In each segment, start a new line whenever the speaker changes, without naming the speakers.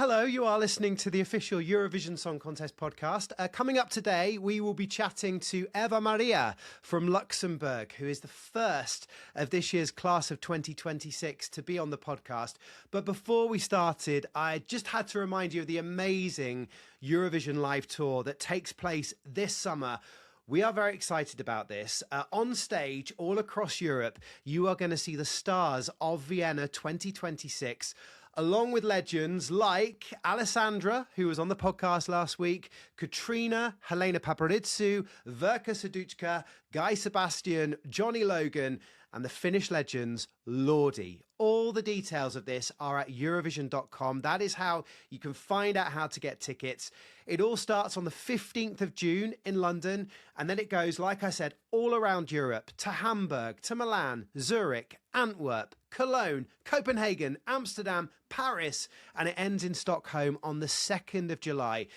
Hello, you are listening to the official Eurovision Song Contest podcast. Coming up today, we will be chatting to Eva Maria from Luxembourg, who is the first of this year's class of 2026 to be on the podcast. But before we started, I just had to remind you of the amazing Eurovision live tour that takes place this summer. We are very excited about this. On stage, all across Europe, you are going to see the stars of Vienna 2026, along with legends like Alessandra, who was on the podcast last week, Katrina, Helena Paparizou, Verka Serduchka, Guy Sebastian, Johnny Logan, and the Finnish legends, Lordi. All the details of this are at Eurovision.com. That is how you can find out how to get tickets. It all starts on the 15th of June in London, and then it goes, like I said, all around Europe, to Hamburg, to Milan, Zurich, Antwerp, Cologne, Copenhagen, Amsterdam, Paris, and it ends in Stockholm on the 2nd of July.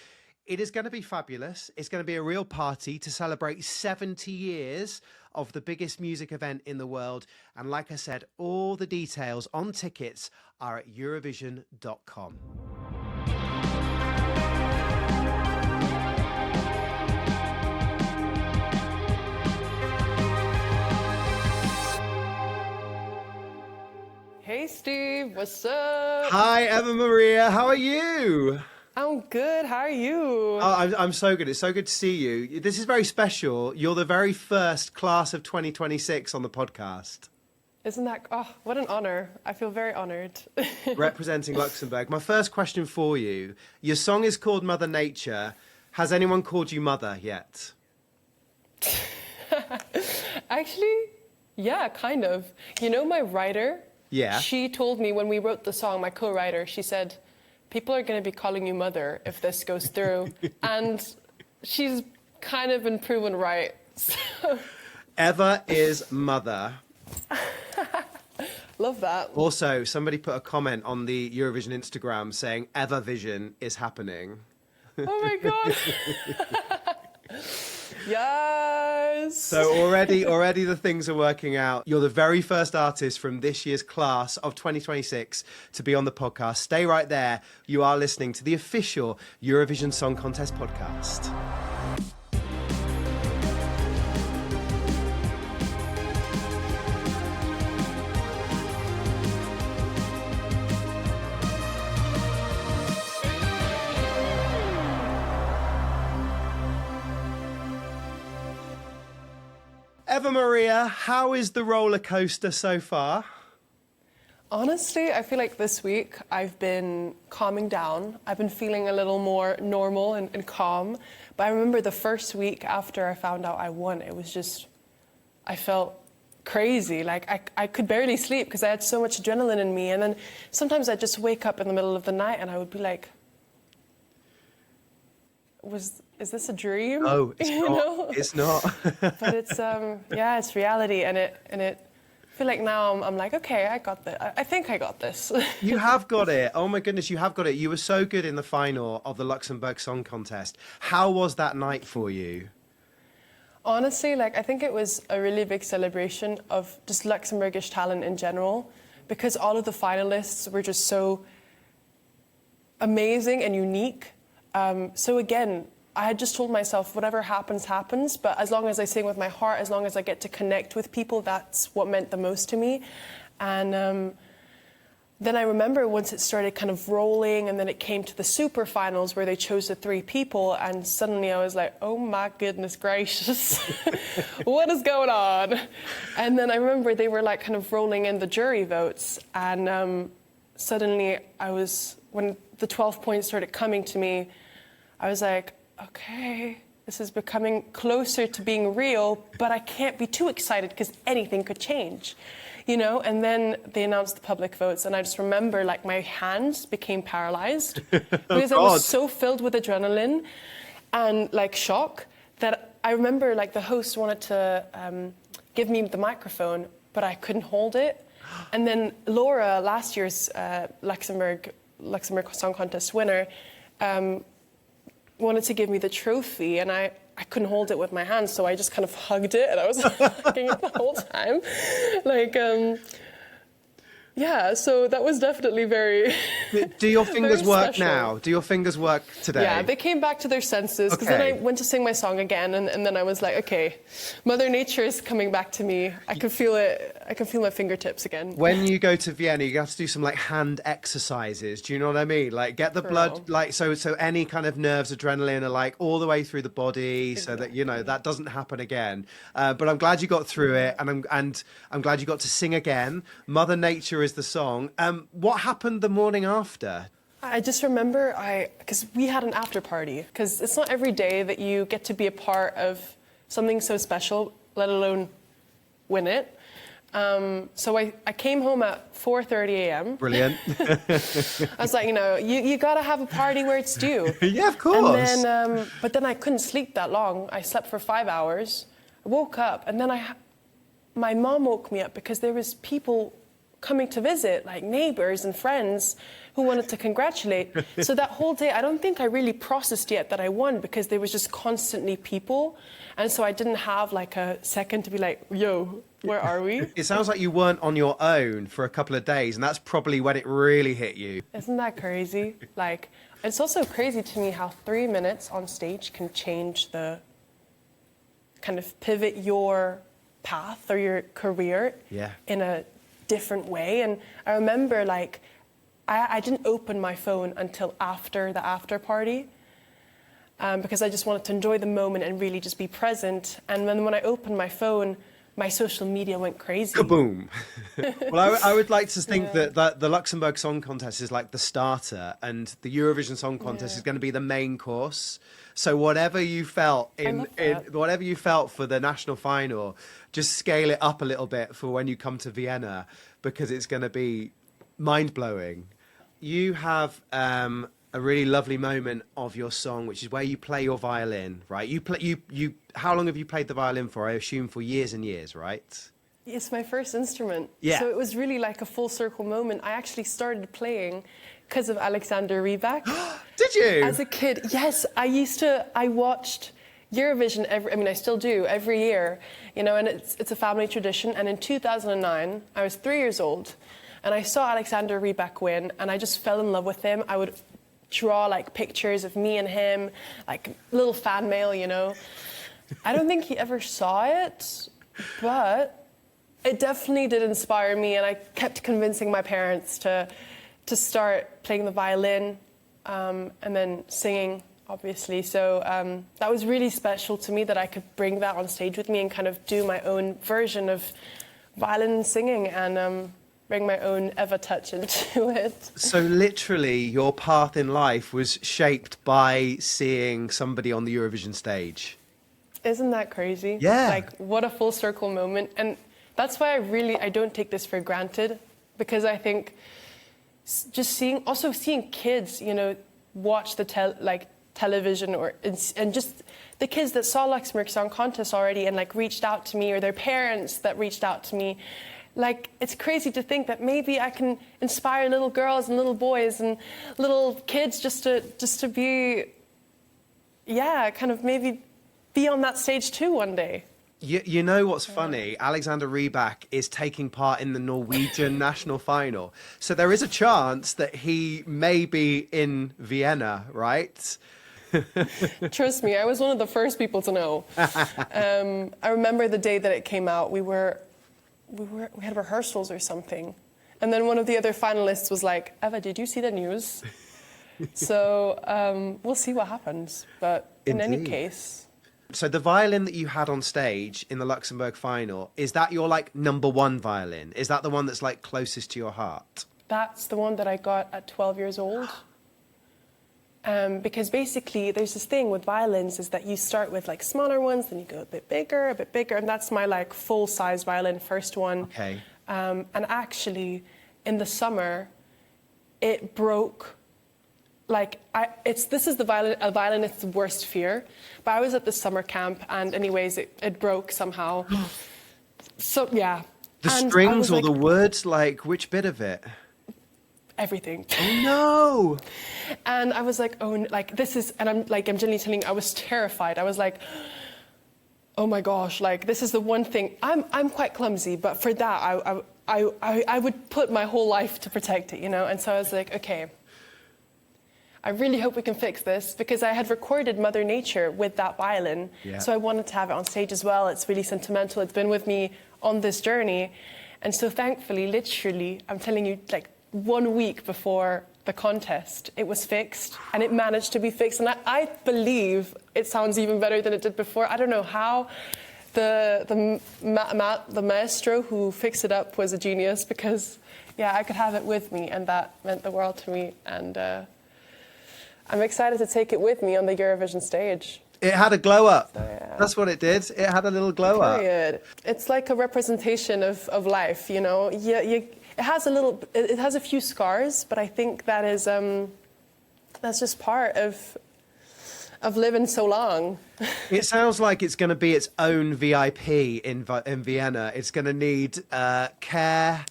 It is going to be fabulous. It's going to be a real party to celebrate 70 years of the biggest music event in the world. And like I said, all the details on tickets are at Eurovision.com.
Hey Steve, what's up?
Hi, Eva Maria. How are you?
I'm good. How are you?
Oh, I'm so good. It's so good to see you. This is very special. You're the very first class of 2026 on the podcast.
Isn't that... Oh, what an honor. I feel very honored.
Representing Luxembourg. My first question for you. Your song is called Mother Nature. Has anyone called you Mother yet?
Actually, yeah, kind of. You know my writer?
Yeah.
She told me when we wrote the song, my co-writer, she said, people are going to be calling you Mother if this goes through. And she's kind of been proven right. So.
Eva is Mother.
Love that.
Also, somebody put a comment on the Eurovision Instagram saying Eva Vision is happening.
Oh my God. Yes.
So already the things are working out. You're the very first artist from this year's class of 2026 to be on the podcast. Stay right there. You are listening to the official Eurovision Song Contest Podcast. Eva Maria, how is the roller coaster so far?
Honestly, I feel like this week I've been calming down. I've been feeling a little more normal and calm. But I remember the first week after I found out I won, it was just, I felt crazy. Like I could barely sleep because I had so much adrenaline in me. And then sometimes I'd just wake up in the middle of the night and I would be like, is this a dream?
No, it's not.
Know?
It's not.
But it's yeah, it's reality, and it. I feel like now I'm like, okay, I got this. I think I got this.
You have got it. Oh my goodness, you have got it. You were so good in the final of the Luxembourg Song Contest. How was that night for you?
Honestly, like I think it was a really big celebration of just Luxembourgish talent in general, because all of the finalists were just so amazing and unique. So again, I had just told myself, whatever happens, happens. But as long as I sing with my heart, as long as I get to connect with people, that's what meant the most to me. And then I remember once it started kind of rolling and then it came to the super finals where they chose the 3 people. And suddenly I was like, oh my goodness gracious, what is going on? And then I remember they were like kind of rolling in the jury votes. And suddenly when the 12 points started coming to me, I was like, okay, this is becoming closer to being real, but I can't be too excited because anything could change, you know? And then they announced the public votes, and I just remember like my hands became paralyzed because I was so filled with adrenaline and like shock that I remember like the host wanted to give me the microphone, but I couldn't hold it. And then Laura, last year's Luxembourg Song Contest winner, wanted to give me the trophy, and I couldn't hold it with my hands, so I just kind of hugged it, and I was hugging it the whole time. Like, Yeah, so that was definitely very.
Do your fingers
very
work
special.
now? Do your fingers work today?
Yeah, they came back to their senses because then I went to sing my song again, and then I was like, okay, Mother Nature is coming back to me. I can feel it. I can feel my fingertips again.
When you go to Vienna, you have to do some like hand exercises. Do you know what I mean? Like get the blood, like so any kind of nerves, adrenaline are like all the way through the body, so that you know that doesn't happen again. But I'm glad you got through it, and I'm glad you got to sing again. Mother Nature is the song. What happened the morning after?
I just remember because we had an after party, because it's not every day that you get to be a part of something so special, let alone win it. So I came home at 4:30 a.m.
Brilliant.
I was like, you got to have a party where it's due.
Yeah, of course.
And then, but then I couldn't sleep that long. I slept for 5 hours. I woke up, and then my mom woke me up because there was people coming to visit, like neighbors and friends who wanted to congratulate. So that whole day, I don't think I really processed yet that I won, because there was just constantly people. And so I didn't have like a second to be like, yo, where are we?
It sounds like you weren't on your own for a couple of days, and that's probably when it really hit you.
Isn't that crazy? Like, it's also crazy to me how 3 minutes on stage can change kind of pivot your path or your career in a different way. And I remember like I didn't open my phone until after the after party, because I just wanted to enjoy the moment and really just be present. And then when I opened my phone, my social media went crazy.
Kaboom. Well, I would like to think that the Luxembourg Song Contest is like the starter, and the Eurovision Song Contest is going to be the main course. So whatever you felt whatever you felt for the national final, just scale it up a little bit for when you come to Vienna, because it's going to be mind-blowing. You have a really lovely moment of your song, which is where you play your violin, right? You how long have you played the violin for? I assume for years and years, right?
It's my first instrument.
Yeah.
So it was really like a full circle moment. I actually started playing because of Alexander Rybak.
Did you?
As a kid, yes. I watched Eurovision I still do, every year, and it's a family tradition. And in 2009, I was 3 years old, and I saw Alexander Rybak win, and I just fell in love with him. I would draw like pictures of me and him, like little fan mail, I don't think he ever saw it, but it definitely did inspire me, and I kept convincing my parents to start playing the violin, and then singing, obviously. So that was really special to me, that I could bring that on stage with me and kind of do my own version of violin singing, and bring my own Eva touch into it. So
literally your path in life was shaped by seeing somebody on the Eurovision stage.
Isn't that crazy?
Yeah.
Like, what a full circle moment. And that's why I don't take this for granted, because I think just seeing kids, watch the television, and just the kids that saw Luxembourg Song Contest already and like reached out to me, or their parents that reached out to me. Like, it's crazy to think that maybe I can inspire little girls and little boys and little kids just to be, kind of maybe be on that stage too one day.
You know what's funny? Alexander Rybak is taking part in the Norwegian national final. So there is a chance that he may be in Vienna, right?
Trust me, I was one of the first people to know. I remember the day that it came out, we had rehearsals or something. And then one of the other finalists was like, Eva, did you see the news? So we'll see what happens. But in any case.
So the violin that you had on stage in the Luxembourg final, is that your like number one violin? Is that the one that's like closest to your heart?
That's the one that I got at 12 years old. Because basically there's this thing with violins, is that you start with like smaller ones, then you go a bit bigger, and that's my like full size violin, first one.
Okay.
And actually in the summer it broke. Like, this is a violinist's worst fear. But I was at the summer camp, and anyways, it broke somehow. So, yeah.
The strings or the words, like, which bit of it?
Everything.
Oh, no!
And I was like, and I'm genuinely telling you, I was terrified. I was like, oh my gosh, like, this is the one thing. I'm quite clumsy, but for that, I would put my whole life to protect it, you know? And so I was like, okay, I really hope we can fix this, because I had recorded Mother Nature with that violin.
Yeah.
So I wanted to have it on stage as well. It's really sentimental. It's been with me on this journey. And so thankfully, literally, I'm telling you, like 1 week before the contest, it was fixed, and it managed to be fixed. And I believe it sounds even better than it did before. I don't know how. The maestro who fixed it up was a genius, because, yeah, I could have it with me, and that meant the world to me. And I'm excited to take it with me on the Eurovision stage.
It had a glow up.
So, yeah.
That's what it did. It had a little glow up.
It's like a representation of life, you know. It has a few scars, but I think that is that's just part of living so long.
It sounds like it's going to be its own VIP in Vienna. It's going to need care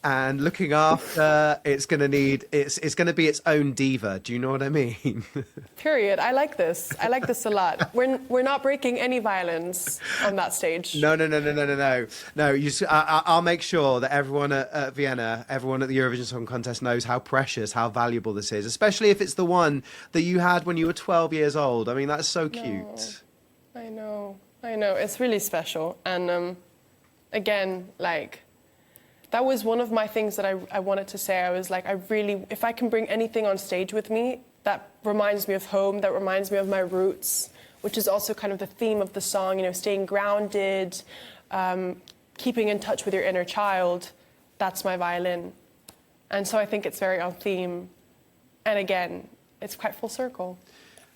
and looking after. It's going to need. It's going to be its own diva. Do you know what I mean?
Period. I like this. I like this a lot. We're not breaking any violins on that stage.
No. I'll make sure that everyone at Vienna, everyone at the Eurovision Song Contest knows how precious, how valuable this is, especially if it's the one that you had when you were 12 years old. I mean, that's so cute.
I know. It's really special. And again, like, that was one of my things that I wanted to say. I was like, if I can bring anything on stage with me that reminds me of home, that reminds me of my roots, which is also kind of the theme of the song, you know, staying grounded, keeping in touch with your inner child, that's my violin. And so I think it's very on theme. And again, it's quite full circle.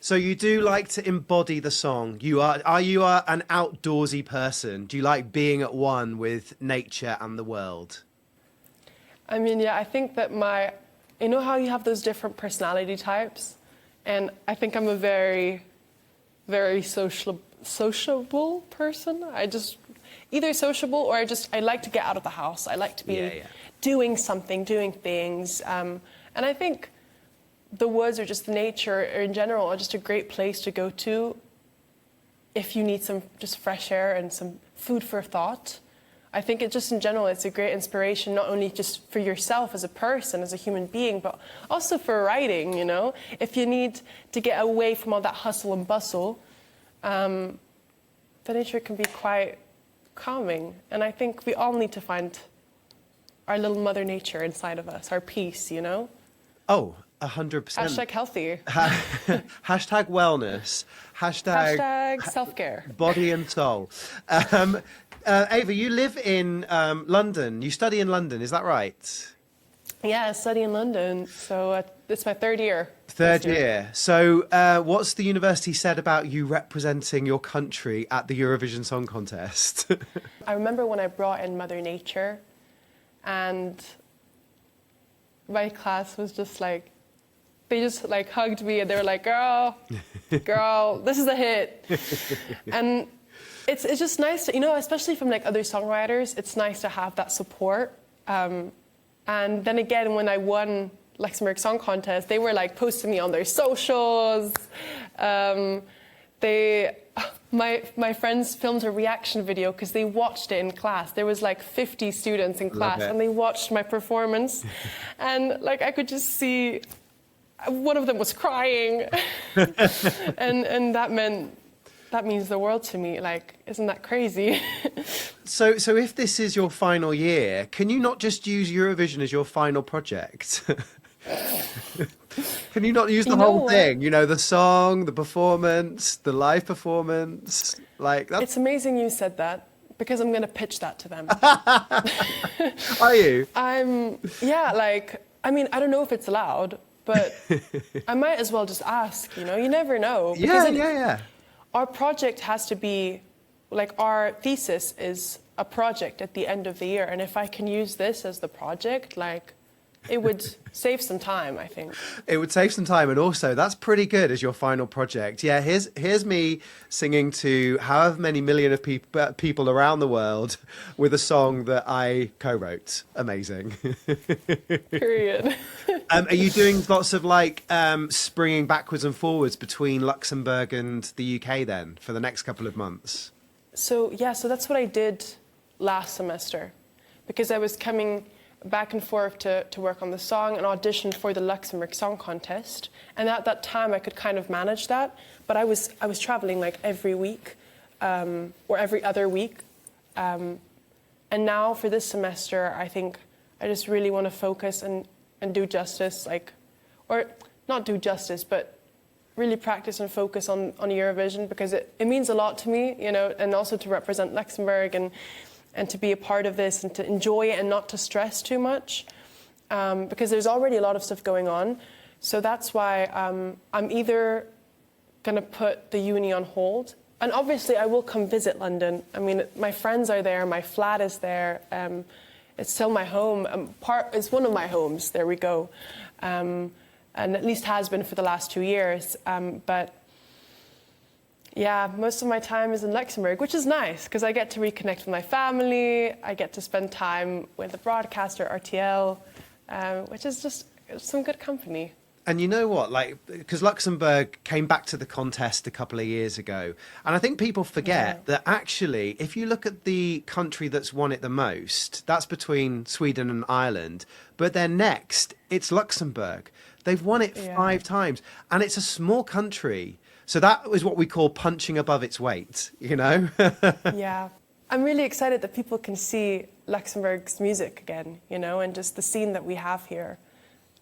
So you do like to embody the song. Are you an outdoorsy person? Do you like being at one with nature and the world?
I mean, yeah, I think that you know how you have those different personality types? And I think I'm a very, very sociable person. Either sociable, or I like to get out of the house. I like to be doing something, doing things. And I think the woods or just nature in general are just a great place to go to if you need some just fresh air and some food for thought. I think in general, it's a great inspiration, not only just for yourself as a person, as a human being, but also for writing, you know? If you need to get away from all that hustle and bustle, the nature can be quite calming. And I think we all need to find our little mother nature inside of us, our peace, you know?
Oh, 100%.
Hashtag healthy.
Hashtag wellness.
Hashtag self-care.
Body and soul. Eva, you live in London. You study in London, is that right?
Yeah, I study in London. So it's my third year.
Third year. So what's the university said about you representing your country at the Eurovision Song Contest?
I remember when I brought in Mother Nature, and my class was just like, they just like hugged me and they were like, girl, this is a hit. And it's just nice to, you know, especially from like other songwriters, it's nice to have that support. And then again, when I won Luxembourg Song Contest, they were like posting me on their socials. My friends filmed a reaction video because they watched it in class. There was like 50 students in class and they watched my performance. And like I could just see one of them was crying. and that means the world to me. Like, isn't that crazy?
So if this is your final year, can you not just use Eurovision as your final project? Can you not use the whole thing? You know, the song, the performance, the live performance. Like that's...
It's amazing you said that, because I'm going to pitch that to them.
Are you?
Yeah, like, I mean, I don't know if it's allowed, but I might as well just ask, you know, you never know.
Yeah.
Our project has to be, like, our thesis is a project at the end of the year. And if I can use this as the project, like, it would save some time, I think.
It would save some time. And also, that's pretty good as your final project. Yeah, here's me singing to however many million of people around the world with a song that I co-wrote. Amazing.
Period.
Are you doing lots of, like, springing backwards and forwards between Luxembourg and the UK then for the next couple of months?
So that's what I did last semester. because I was coming back and forth to work on the song and audition for the Luxembourg Song Contest. And at that time, I could kind of manage that. But I was traveling like every week or every other week. And now for this semester, I think I just really want to focus and do justice, or not do justice, but really practice and focus on Eurovision, because it means a lot to me, you know, and also to represent Luxembourg and to be a part of this and to enjoy it and not to stress too much, because there's already a lot of stuff going on. So that's why I'm either going to put the uni on hold, and obviously I will come visit London. I mean, my friends are there, my flat is there, it's still my home. It's one of my homes, there we go. And at least has been for the last 2 years. But yeah, most of my time is in Luxembourg, which is nice because I get to reconnect with my family. I get to spend time with the broadcaster, RTL, which is just some good company.
And you know what, because Luxembourg came back to the contest a couple of years ago. And I think people forget that actually, if you look at the country that's won it the most, that's between Sweden and Ireland. But then next, it's Luxembourg. They've won it 5 times. And it's a small country. So that is what we call punching above its weight, you know?
Yeah. I'm really excited that people can see Luxembourg's music again, you know, and just the scene that we have here.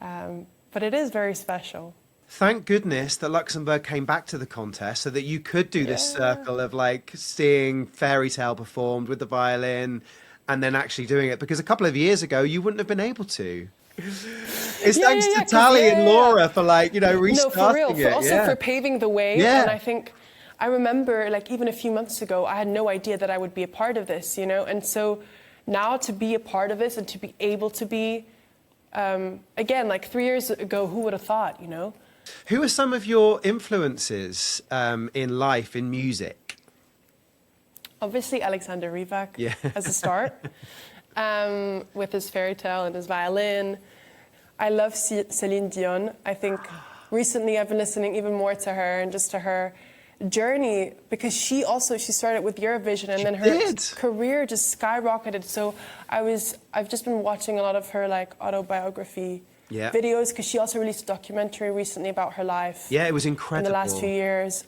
But it is very special.
Thank goodness that Luxembourg came back to the contest so that you could do this circle of seeing Fairy Tale performed with the violin and then actually doing it. Because a couple of years ago, you wouldn't have been able to. It's thanks to Tally and Laura for restarting
no, for real,
it.
Also for paving the way.
Yeah.
And I think, I remember even a few months ago, I had no idea that I would be a part of this, you know? And so now to be a part of this and to be able to be, again, 3 years ago, who would have thought, you know?
Who are some of your influences in life, in music?
Obviously, Alexander Rybak as a start, with his Fairy Tale and his violin. I love Celine Dion. I think recently I've been listening even more to her and just to her journey, because she started with Eurovision and then her career just skyrocketed. So I've just been watching a lot of her autobiography videos, because she also released a documentary recently about her life.
Yeah, it was incredible.
In the last few years.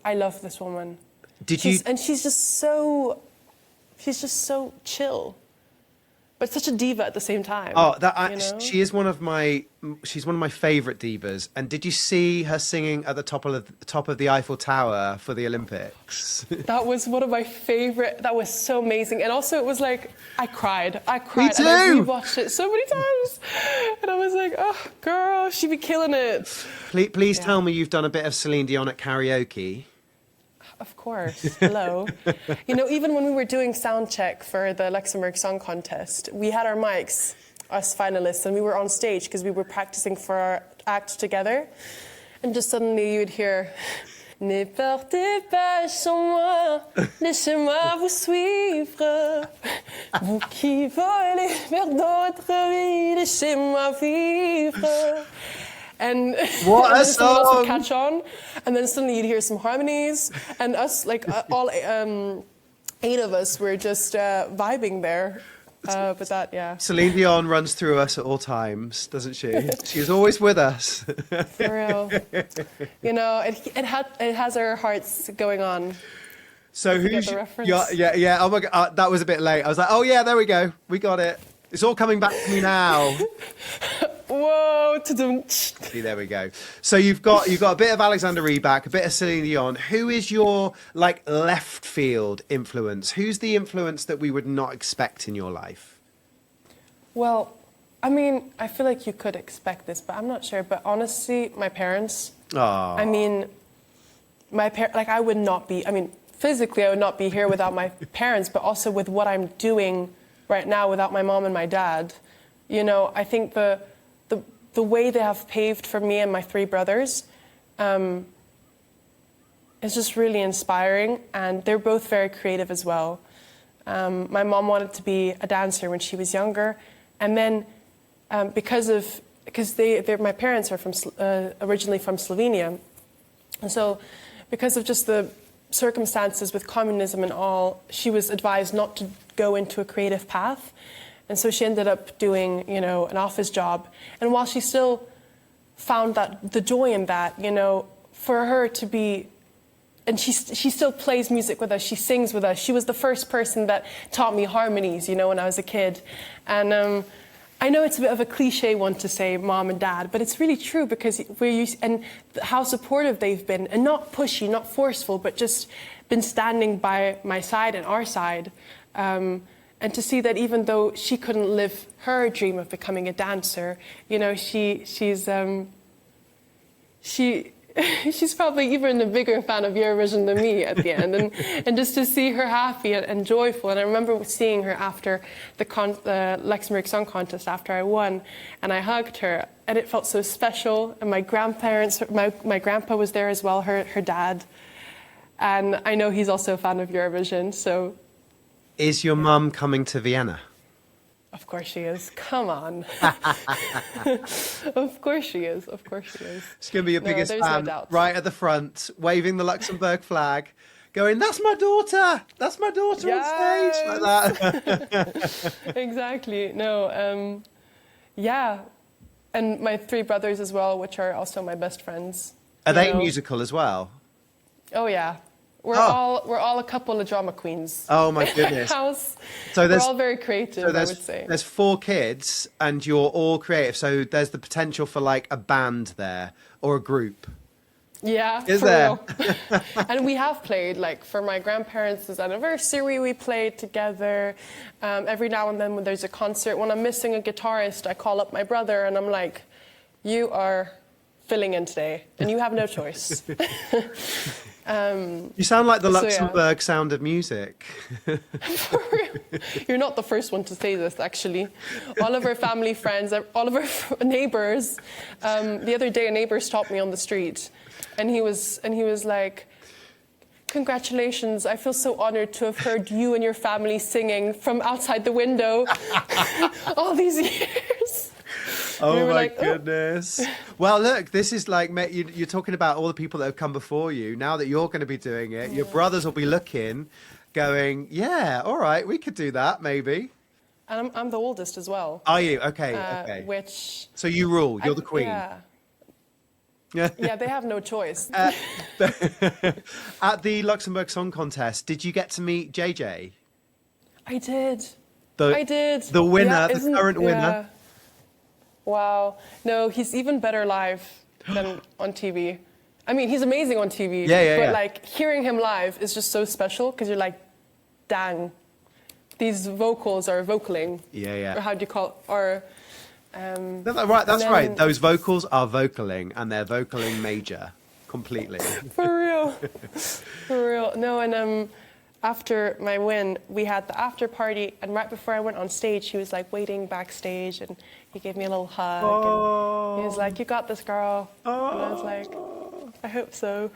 I love this woman. And she's just so chill, but such a diva at the same time. She's one of my favorite divas. And did you see her singing at the top of the Eiffel Tower for the Olympics? That was one of my favorite. That was so amazing. And also it was I cried.
Me too.
And I rewatched it so many times. And I was like, oh, girl, she be killing it.
Please tell me you've done a bit of Celine Dion at karaoke.
Of course. Hello. Even when we were doing sound check for the Luxembourg Song Contest, we had our mics, us finalists, and we were on stage because we were practicing for our act together. And just suddenly you'd hear, Ne partez pas sans moi, laissez-moi vous suivre. Vous qui volez vers d'autres vies, laissez-moi vivre. And
what a
someone else would
song!
Catch on, and then suddenly you'd hear some harmonies, and us, all 8 of us were just vibing there. But that,
Celine Dion runs through us at all times, doesn't she? She's always with us.
For real. It has our hearts going on.
So who's the reference? Yeah. Oh my God, that was a bit late. I was like, oh yeah, there we go. We got it. It's all coming back to me now.
Whoa!
See, there we go. So you've got a bit of Alexander Rybak, a bit of Celine Dion. Who is your left field influence? Who's the influence that we would not expect in your life?
Well, I mean, I feel like you could expect this, but I'm not sure. But honestly, my parents.
Oh.
I mean, I would not be. I mean, physically, I would not be here without my parents, but also with what I'm doing right now without my mom and my dad. I think the way they have paved for me and my 3 brothers is just really inspiring, and they're both very creative as well. My mom wanted to be a dancer when she was younger, and then because my parents are originally from Slovenia, and so because of just the circumstances with communism and all, she was advised not to go into a creative path. And so she ended up doing, you know, an office job. And while she still found that the joy in that, you know, for her to be, and she still plays music with us, she sings with us. She was the first person that taught me harmonies, you know, when I was a kid. And I know it's a bit of a cliche one to say, mom and dad, but it's really true, because we're used, and how supportive they've been, and not pushy, not forceful, but just been standing by my side and our side. And to see that even though she couldn't live her dream of becoming a dancer, you know, she's probably even a bigger fan of Eurovision than me at the end. And just to see her happy and joyful. And I remember seeing her after the Luxembourg Song Contest, after I won, and I hugged her, and it felt so special. And my grandparents, my grandpa was there as well, her dad. And I know he's also a fan of Eurovision, so.
Is your mum coming to Vienna?
Of course she is. Come on. Of course she is. Of course she is.
She's going to be your biggest fan,
no
right at the front, waving the Luxembourg flag, going, "That's my daughter! That's my daughter on stage!" Like that.
Exactly. No, yeah. And my 3 brothers as well, which are also my best friends.
Are they musical as well?
Oh, yeah. We're all a couple of drama queens.
Oh my goodness!
House.
So
we're all very creative. I would say
there's 4 kids, and you're all creative. So there's the potential for like a band there or a group.
Yeah,
is there?
Real. And we have played, like, for my grandparents' anniversary, we played together. Every now and then when there's a concert, when I'm missing a guitarist, I call up my brother and I'm like, "You are filling in today, and you have no choice."
You sound like the Luxembourg Sound of Music.
You're not the first one to say this, actually. All of our family friends, all of our neighbors. The other day, a neighbor stopped me on the street, and he was like, "Congratulations! I feel so honored to have heard you and your family singing from outside the window all these years."
Oh my goodness. Well, look, this is like, you're talking about all the people that have come before you. Now that you're going to be doing it, your brothers will be looking, going, "Yeah, all right, we could do that, maybe."
And I'm the oldest as well.
Are you? Okay, okay. So you rule, you're the queen.
Yeah. Yeah, they have no choice.
At the Luxembourg Song Contest, did you get to meet JJ?
I did.
I did. The winner, the current winner.
Wow. No, he's even better live than on TV. I mean, he's amazing on TV. But like, hearing him live is just so special, because you're like, dang, these vocals are vocaling. Or how do you call it? Or,
that's right. Those vocals are vocaling, and they're vocaling major, completely.
For real. For real. No, and after my win, we had the after party, and right before I went on stage, he was like waiting backstage, and he gave me a little hug, and he was like, "You got this, girl." And I was like, "I hope so."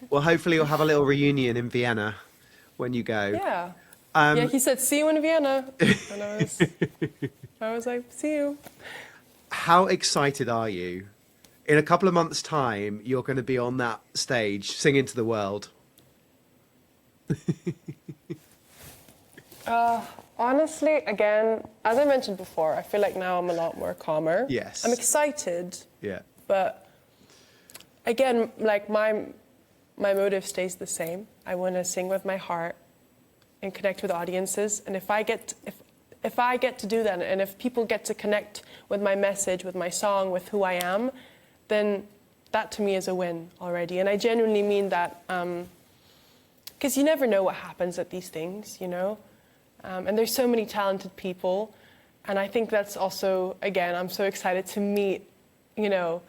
Well, hopefully you'll have a little reunion in Vienna when you go.
Yeah. Yeah, he said, "See you in Vienna." And I was like, "See you."
How excited are you? In a couple of months' time, you're going to be on that stage singing to the world.
Honestly, again, as I mentioned before, I feel like now I'm a lot more calmer.
Yes.
I'm excited.
Yeah.
But again, like, my motive stays the same. I want to sing with my heart and connect with audiences. And if I get to do that, and if people get to connect with my message, with my song, with who I am, then that to me is a win already. And I genuinely mean that, because you never know what happens at these things, you know? And there's so many talented people. And I think that's also, again, I'm so excited to meet, you know,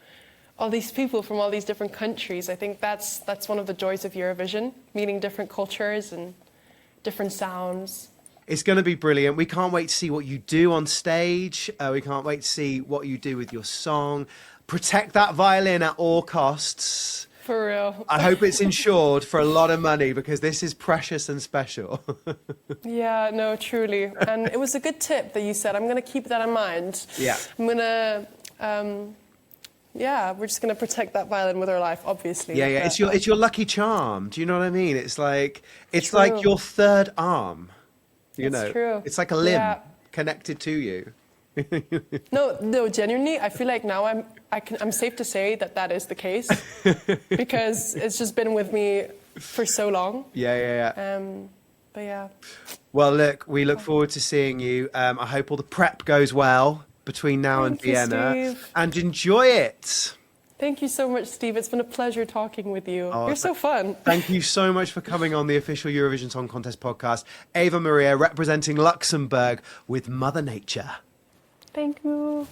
all these people from all these different countries. I think that's one of the joys of Eurovision, meeting different cultures and different sounds.
It's going to be brilliant. We can't wait to see what you do on stage. We can't wait to see what you do with your song. Protect that violin at all costs.
For real.
I hope it's insured for a lot of money, because this is precious and special.
Yeah, no, truly. And it was a good tip that you said. I'm going to keep that in mind.
Yeah.
I'm going to yeah, we're just going to protect that violin with our life, obviously.
Yeah, yeah.
But,
It's your lucky charm. Do you know what I mean? It's like
True.
your third arm. You
It's
know,
true.
it's like a limb
Yeah.
connected to you.
No, genuinely, I feel like now I'm safe to say that is the case because it's just been with me for so long.
Yeah.
But yeah.
Well, look, we look forward to seeing you. I hope all the prep goes well between now and
Thank you,
Vienna,
Steve.
and enjoy it.
Thank you so much, Steve. It's been a pleasure talking with you.
Oh,
You're so fun.
Thank you so much for coming on the official Eurovision Song Contest podcast. Eva Maria representing Luxembourg with Mother Nature.
Thank you.